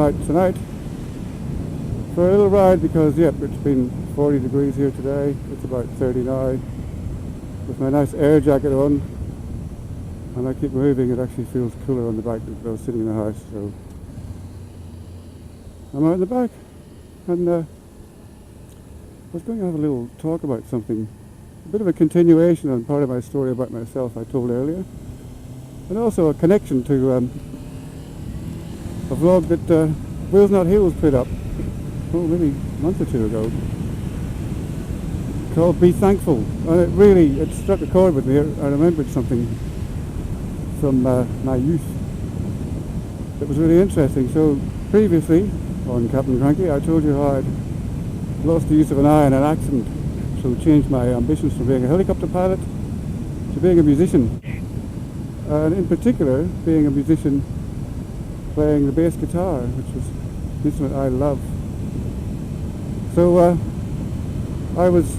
out tonight for a little ride because, yep, it's been 40 degrees here today. It's about 30 now. With my nice air jacket on, and I keep moving, it actually feels cooler on the back than if I was sitting in the house. So I'm out in the back, and I was going to have a little talk about something, a bit of a continuation on part of my story about myself I told earlier, and also a connection to a vlog that WheelsNotHeels put up, maybe a month or two ago, called Be Thankful. And it struck a chord with me. I remembered something from my youth that was really interesting. So previously on Captain Cranky, I told you how I'd lost the use of an eye in an accident, so changed my ambitions from being a helicopter pilot to being a musician, and in particular being a musician playing the bass guitar, which was an instrument I love. So I was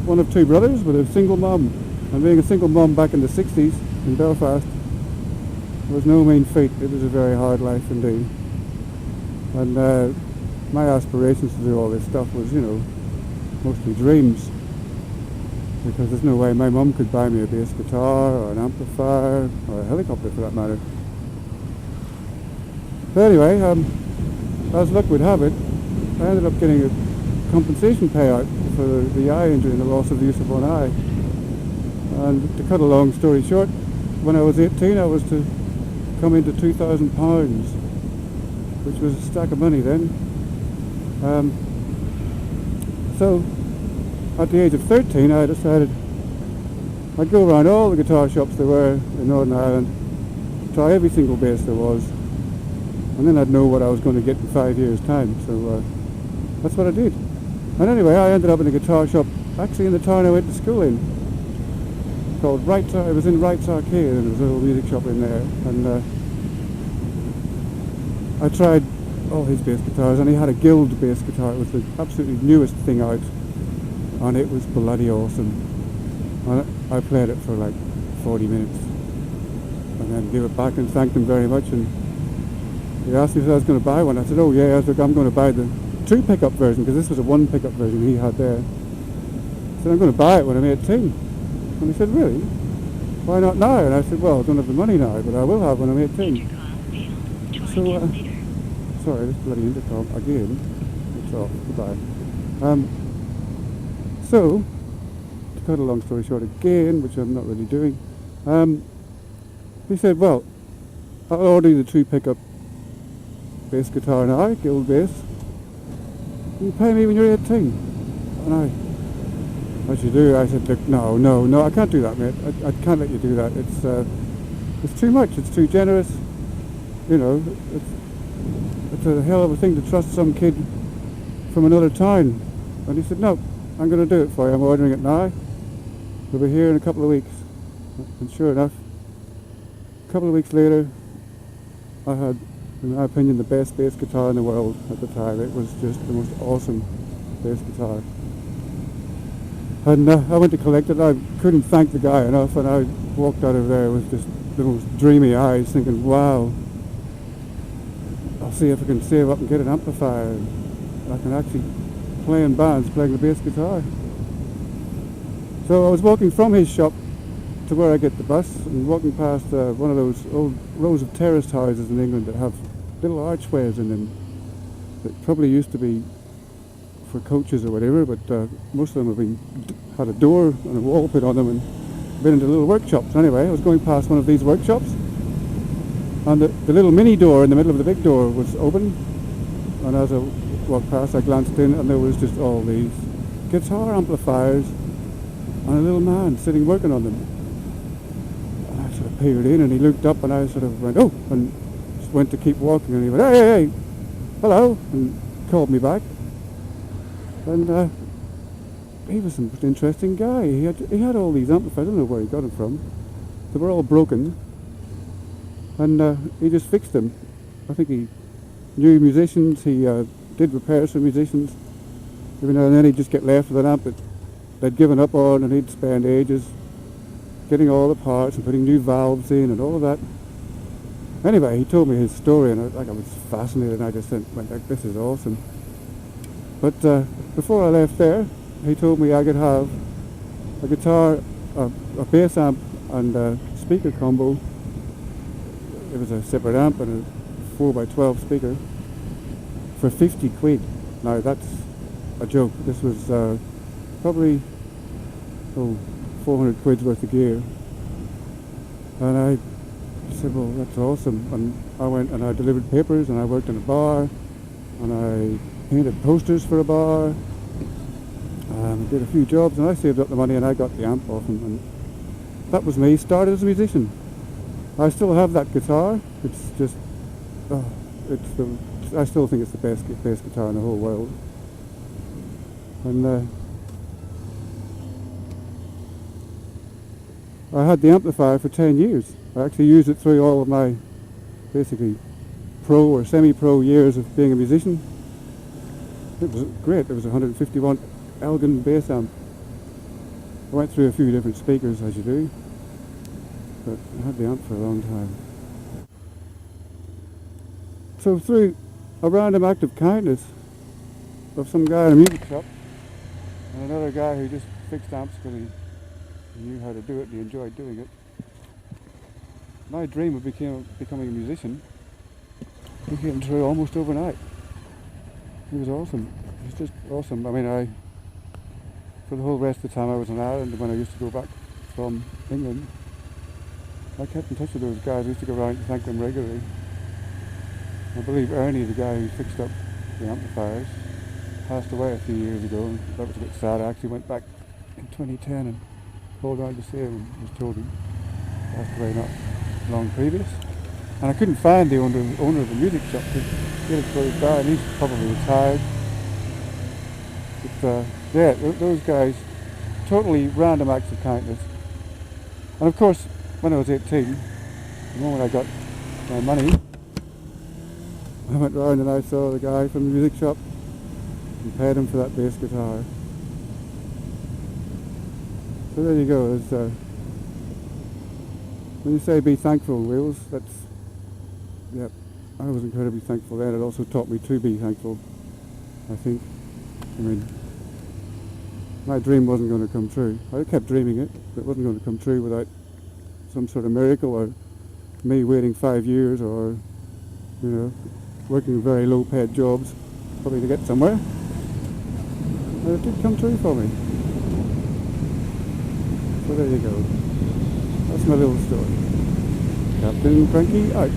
one of two brothers with a single mum, and being a single mum back in the 60s in Belfast was no mean feat. It was a very hard life indeed, and my aspirations to do all this stuff was, mostly dreams, because there's no way my mum could buy me a bass guitar or an amplifier or a helicopter for that matter. But anyway, as luck would have it, I ended up getting a compensation payout for the eye injury and the loss of the use of one eye. And to cut a long story short, when I was 18 I was to come into £2,000, which was a stack of money then. So at the age of 13 I decided I'd go around all the guitar shops there were in Northern Ireland, try every single bass there was, and then I'd know what I was going to get in 5 years' time. So that's what I did. And anyway, I ended up in a guitar shop, actually in the town I went to school in, called Wright's. It was in Wright's Arcade, and there was a little music shop in there. And I tried all his bass guitars, and he had a Guild bass guitar. It was the absolutely newest thing out, and it was bloody awesome. And I played it for like 40 minutes, and then gave it back and thanked him very much. And he asked me if I was going to buy one. I said, oh yeah, I was like, I'm going to buy the 2 pickup version, because this was a 1 pickup version he had there. I said, I'm going to buy it when I'm 18. And he said, really? Why not now? And I said, well, I don't have the money now, but I will have when I'm 18. So, sorry, this bloody intercom again. It's off. Goodbye. So, to cut a long story short again, which I'm not really doing, he said, well, I'll order you the 2 pickup bass guitar and I, Guild bass. You pay me when you're 18. And what you do? I said, look, no, I can't do that, mate. I can't let you do that. It's too much. It's too generous. It's a hell of a thing to trust some kid from another town. And he said, no, I'm going to do it for you. I'm ordering it now. We'll be here in a couple of weeks. And sure enough, a couple of weeks later, I had, in my opinion, the best bass guitar in the world at the time. It was just the most awesome bass guitar. And I went to collect it. I couldn't thank the guy enough, and I walked out of there with just the most dreamy eyes, thinking, wow, I'll see if I can save up and get an amplifier, and I can actually play in bands playing the bass guitar. So I was walking from his shop to where I get the bus, and walking past one of those old rows of terraced houses in England that have little archways in them that probably used to be for coaches or whatever, but most of them had a door and a wall put on them and been into little workshops. Anyway, I was going past one of these workshops, and the little mini door in the middle of the big door was open, and as I walked past I glanced in, and there was just all these guitar amplifiers and a little man sitting working on them. And I sort of peered in, and he looked up, and I sort of went, oh, and just went to keep walking, and he went, hey, hello, and called me back. And he was an interesting guy. He had all these amplifiers. I don't know where he got them from. They were all broken, and he just fixed them. I think he knew musicians. He did repairs for musicians. Every now and then he'd just get left with an amp that they'd given up on, and he'd spend ages getting all the parts and putting new valves in and all of that. Anyway, he told me his story, and I was fascinated, and I just went like, this is awesome. But before I left there, he told me I could have a guitar, a bass amp, and a speaker combo. It was a separate amp and a 4x12 speaker for 50 quid. Now that's a joke. This was probably 400 quid's worth of gear. And I said, well, that's awesome. And I went and I delivered papers, and I worked in a bar, and I painted posters for a bar. I did a few jobs, and I saved up the money, and I got the amp off him, and that was me. Started as a musician. I still have that guitar. It's just, I still think it's the best bass guitar in the whole world. And I had the amplifier for 10 years. I actually used it through all of my basically pro or semi-pro years of being a musician. It was great. It was a 151 Elgin bass amp. I went through a few different speakers, as you do, but I had the amp for a long time. So through a random act of kindness of some guy in a music shop and another guy who just fixed amps because he knew how to do it and he enjoyed doing it, my dream of becoming a musician became true almost overnight. It was awesome. It was just awesome. I mean, for the whole rest of the time I was in Ireland, when I used to go back from England, I kept in touch with those guys. I used to go around and thank them regularly. I believe Ernie, the guy who fixed up the amplifiers, passed away a few years ago, and that was a bit sad. I actually went back in 2010 and called around to see him and was told he passed away not long previous. And I couldn't find the owner of the music shop because he had closed down, and he's probably retired. But yeah, those guys, totally random acts of kindness. And of course, when I was 18, the moment I got my money, I went round and I saw the guy from the music shop and paid him for that bass guitar. So there you go. When you say be thankful, Wheels, that's, yeah, I was incredibly thankful then. It also taught me to be thankful, I think. I mean, my dream wasn't going to come true. I kept dreaming it, but it wasn't going to come true without some sort of miracle, or me waiting 5 years, or, you know, working very low paid jobs probably to get somewhere. And it did come true for me. So there you go. That's my little story. Captain Cranky out.